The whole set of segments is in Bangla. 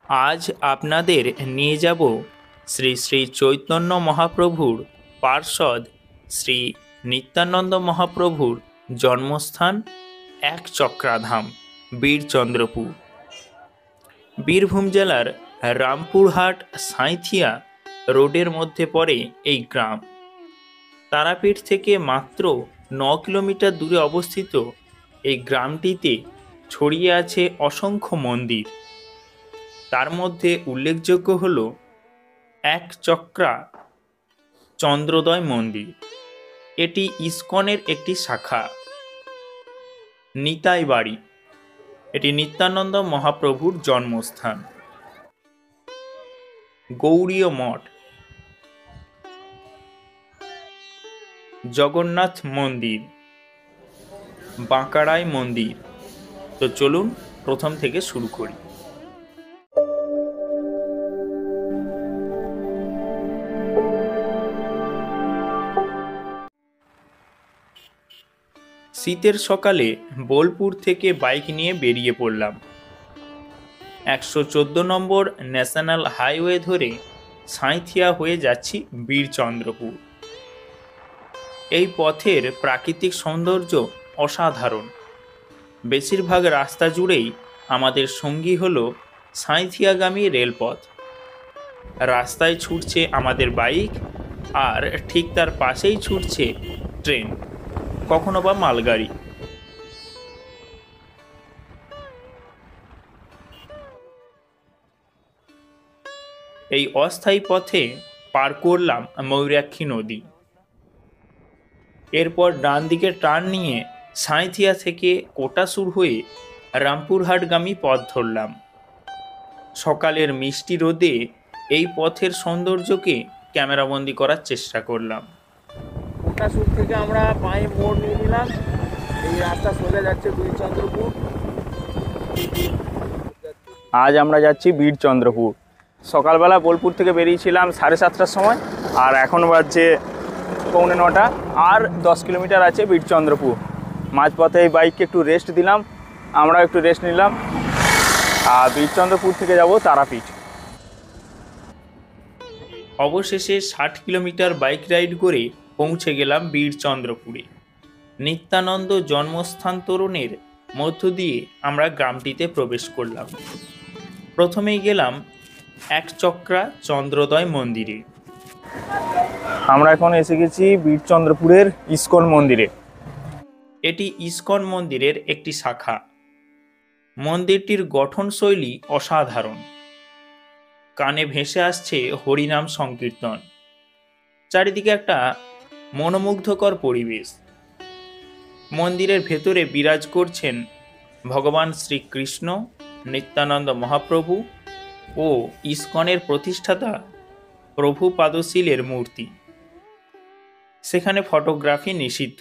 আজ আপনাদের নিয়ে যাব শ্রী শ্রী চৈতন্য মহাপ্রভুর পার্ষদ শ্রী নিত্যানন্দ মহাপ্রভুর জন্মস্থান এক চক্রাধাম বীরচন্দ্রপুর। বীরভূম জেলার রামপুরহাট সাঁইথিয়া রোডের মধ্যে পড়ে এই গ্রাম। তারাপীঠ থেকে মাত্র 9 কিলোমিটার দূরে অবস্থিত এই গ্রামটিতে ছড়িয়ে আছে অসংখ্য মন্দির। তার মধ্যে উল্লেখযোগ্য হল এক চক্রা চন্দ্রোদয় মন্দির। এটি ইস্কনের একটি শাখা। নিতাই বাড়ি, এটি নিত্যানন্দ মহাপ্রভুর জন্মস্থান। গৌড়ীয় মঠ, জগন্নাথ মন্দির, বাঁকড়াই মন্দির। তো চলুন প্রথম থেকে শুরু করি। শীতের সকালে বোলপুর থেকে বাইক নিয়ে বেরিয়ে পড়লাম। 114 নম্বর ন্যাশনাল হাইওয়ে ধরে সাঁইথিয়া হয়ে যাচ্ছি বীরচন্দ্রপুর। এই পথের প্রাকৃতিক সৌন্দর্য অসাধারণ। বেশিরভাগ রাস্তা জুড়েই আমাদের সঙ্গী হলো সাঁইথিয়াগামী রেলপথ। রাস্তায় ছুটছে আমাদের বাইক, আর ঠিক তার পাশেই ছুটছে ট্রেন, কখনো বা মালগাড়ি। এই অস্থায়ী পথে পার করলাম ময়ূরাক্ষী নদী। এরপর ডান দিকে টার্ন নিয়ে সাঁইথিয়া থেকে কোটাসুর হয়ে রামপুরহাটগামী পথ ধরলাম। সকালের মিষ্টি রোদে এই পথের সৌন্দর্যকে ক্যামেরাবন্দি করার চেষ্টা করলাম। কোটাসুর থেকে আমরা পায়ে মোড় নিয়ে নিলাম। এই রাস্তা সোজা যাচ্ছে বীরচন্দ্রপুর। আজ আমরা যাচ্ছি বীরচন্দ্রপুর। সকালবেলা বোলপুর থেকে বেরিয়েছিলাম 7:30টার সময়, আর এখন বাজছে 8:45। আর 10 কিলোমিটার আছে বীরচন্দ্রপুর। মাঝপথে এই বাইককে একটু রেস্ট দিলাম, আমরা একটু রেস্ট নিলাম। আর বীরচন্দ্রপুর থেকে যাব তারাপীঠ। অবশেষে 60 কিলোমিটার বাইক রাইড করে পৌঁছে গেলাম বীরচন্দ্রপুরে। নিত্যানন্দ জন্মস্থান তোরণের মধ্য দিয়ে আমরা গ্রামটিতে প্রবেশ করলাম। প্রথমেই গেলাম এক চক্রা চন্দ্রোদয় মন্দিরে। আমরা এখন এসে গেছি বীরচন্দ্রপুরের ইস্কন মন্দিরে। এটি ইস্কন মন্দিরের একটি শাখা। মন্দিরটির গঠনশৈলী অসাধারণ। কানে ভেসে আসছে হরিনাম সংকীর্তন। চারিদিকে একটা মনোমুগ্ধকর পরিবেশ। মন্দিরের ভেতরে বিরাজ করছেন ভগবান শ্রীকৃষ্ণ, নিত্যানন্দ মহাপ্রভু ও ইস্কনের প্রতিষ্ঠাতা প্রভুপাদশীলের মূর্তি। সেখানে ফটোগ্রাফি নিষিদ্ধ।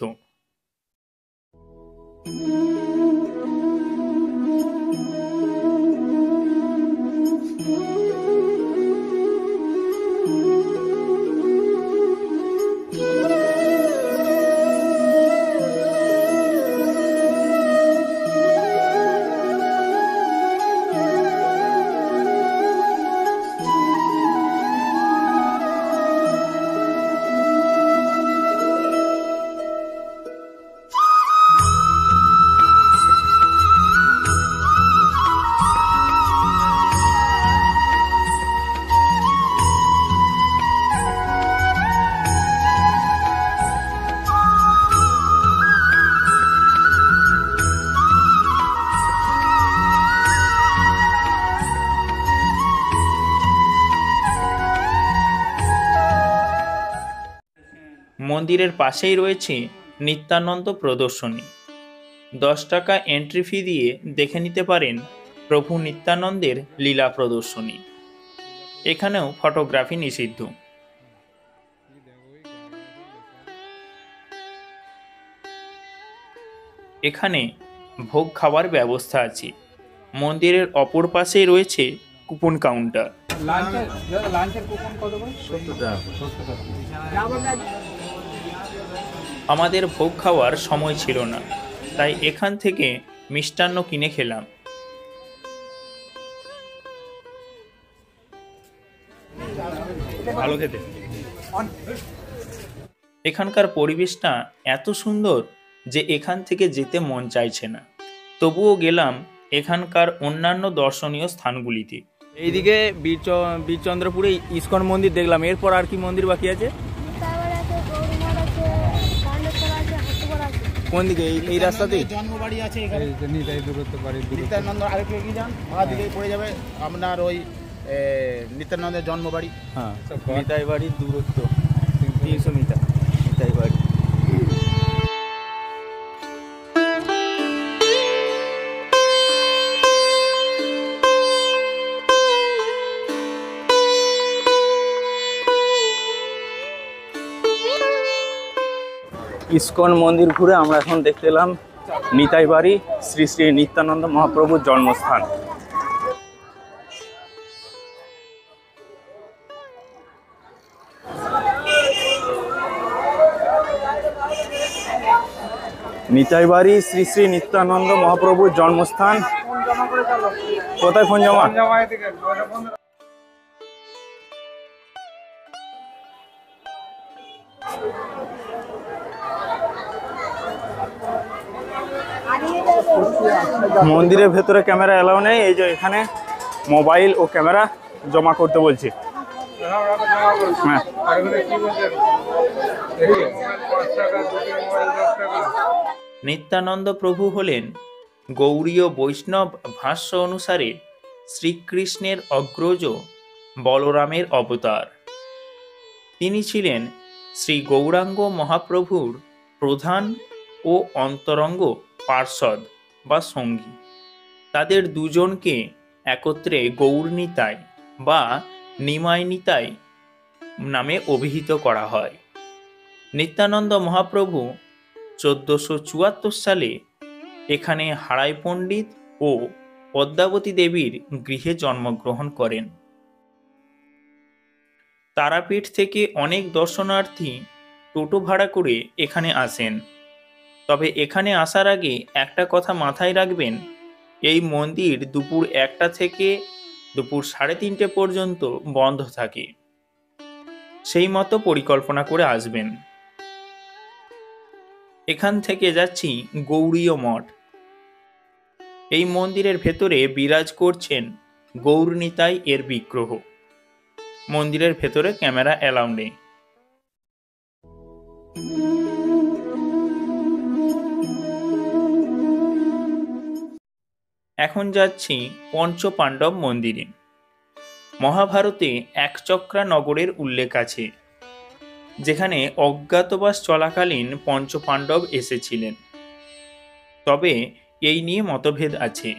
মন্দিরের পাশেই রয়েছে নিত্যানন্দ প্রদর্শনী। 10 টাকা এন্ট্রি ফি দিয়ে দেখে নিতে পারেন প্রভু নিত্যানন্দের লীলা প্রদর্শনী। এখানেও ফটোগ্রাফি নিষিদ্ধ। এখানে ভোগ খাওয়ার ব্যবস্থা আছে। মন্দিরের অপর পাশেই রয়েছে কুপন কাউন্টার। আমাদের ভোগ খাওয়ার সময় ছিল না, তাই এখান থেকে মিষ্টান্ন কিনে খেলাম। ভালো খেতে। এখানকার পরিবেশটা এত সুন্দর যে এখান থেকে যেতে মন চাইছে না। তবুও গেলাম এখানকার অন্যান্য দর্শনীয় স্থানগুলিতে। এইদিকে বীরচন্দ্রপুরে ইস্কন মন্দির দেখলাম, এরপর আর কি মন্দির বাকি আছে? কোন দিকে? এই রাস্তাতে জন্মবাড়ি আছে এখানে, নিত্যানন্দ আরেকটু এগিয়ে যান, বাঁ দিকে পড়ে যাবে আপনার ওই নিত্যানন্দের জন্মবাড়ি। হ্যাঁ, নিতাই বাড়ির দূরত্ব 300 মিটার নিতাই বাড়ি। ইস্কন মন্দির ঘুরে আমরা এখন দেখতে এলাম নিতাই বাড়ি, শ্রী শ্রী নিত্যানন্দ মহাপ্রভুর জন্মস্থান। নিতাই বাড়ি, শ্রী শ্রী নিত্যানন্দ মহাপ্রভুর জন্মস্থান। কোথায় ফোন জমা? মন্দিরের ভেতরে ক্যামেরা এলাও নেই, এই যে এখানে মোবাইল ও ক্যামেরা জমা করতে বলছে। হ্যাঁ, নিত্যানন্দ প্রভু হলেন গৌড়ীয় বৈষ্ণব ভাষ্য অনুসারে শ্রীকৃষ্ণের অগ্রজ বলরামের অবতার। তিনি ছিলেন শ্রী গৌরাঙ্গ মহাপ্রভুর প্রধান ও অন্তরঙ্গ পার্ষদ বা সঙ্গী। তাদের দুজনকে একত্রে গৌরনিতাই বা নিমাই নিতাই নামে অভিহিত করা হয়। নিত্যানন্দ মহাপ্রভু 1474 সালে এখানে হারাই পণ্ডিত ও পদ্মাবতী দেবীর গৃহে জন্মগ্রহণ করেন। তারাপীঠ থেকে অনেক দর্শনার্থী টোটো ভাড়া করে এখানে আসেন। তবে এখানে আসার আগে একটা কথা মাথায় রাখবেন, এই মন্দির দুপুর 1টা থেকে দুপুর 3:30 পর্যন্ত বন্ধ থাকে। সেই মতো পরিকল্পনা করে আসবেন। এখান থেকে যাচ্ছি গৌড়ীয় মঠ। এই মন্দিরের ভেতরে বিরাজ করছেন গৌরনিতাই এর বিগ্রহ। মন্দিরের ভেতরে ক্যামেরা অ্যালাউ নেই। এখন যাচ্ছি পঞ্চপাণ্ডব মন্দিরে। মহাভারতে একচক্রা নগরের উল্লেখ আছে, যেখানে অজ্ঞাতবাস চলাকালীন পঞ্চপাণ্ডব এসেছিলেন। তবে এই নিয়ে মতভেদ আছে।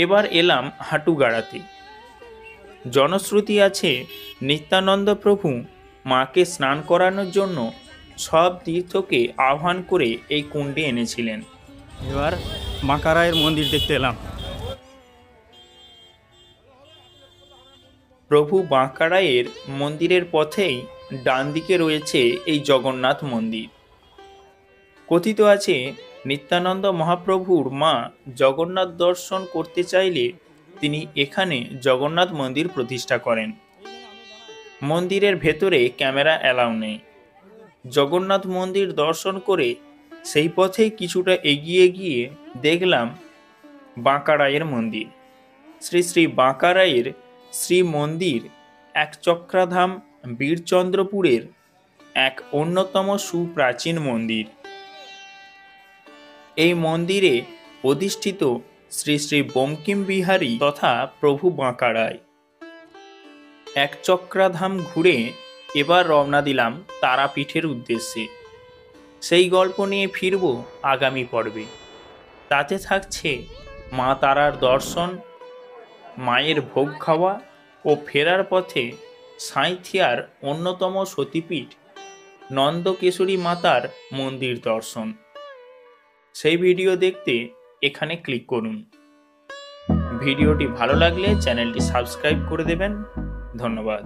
এবার এলাম হাটুগাড়াতে। জনশ্রুতি আছে নিত্যানন্দ প্রভু মাকে স্নান করানোর জন্য সব তীর্থকে আহ্বান করে এই কুণ্ডে এনেছিলেন। এবার বাঁকারায়ের মন্দির দেখতে এলাম। প্রভু বাঁকারায়ের মন্দিরের পথেই ডান দিকে রয়েছে এই জগন্নাথ মন্দির। কথিত আছে নিত্যানন্দ মহাপ্রভুর মা জগন্নাথ দর্শন করতে চাইলে তিনি এখানে জগন্নাথ মন্দির প্রতিষ্ঠা করেন। মন্দিরের ভেতরে ক্যামেরা অ্যালাউ নেই। জগন্নাথ মন্দির দর্শন করে সেই পথেই কিছুটা এগিয়ে গিয়ে দেখলাম বাঁকারায়ের মন্দির। শ্রী শ্রী বাঁকারায়ের শ্রী মন্দির একচক্রাধাম বীরচন্দ্রপুরের এক অন্যতম সুপ্রাচীন মন্দির। এই মন্দিরে অধিষ্ঠিত শ্রী শ্রী বঙ্কিম বিহারী তথা প্রভু বাঁকারায়। একচক্রাধাম ঘুরে এবার রওনা দিলাম তারাপীঠের উদ্দেশ্যে। সেই গল্প নিয়ে ফিরব আগামী পর্বে। তাতে থাকছে মা তারার দর্শন, মায়ের ভোগ খাওয়া ও ফেরার পথে সাঁইথিয়ার অন্যতম সতীপীঠ নন্দকেশরী মাতার মন্দির দর্শন। সেই ভিডিও দেখতে এখানে ক্লিক করুন। ভিডিওটি ভালো লাগলে চ্যানেলটি সাবস্ক্রাইব করে দেবেন। ধন্যবাদ।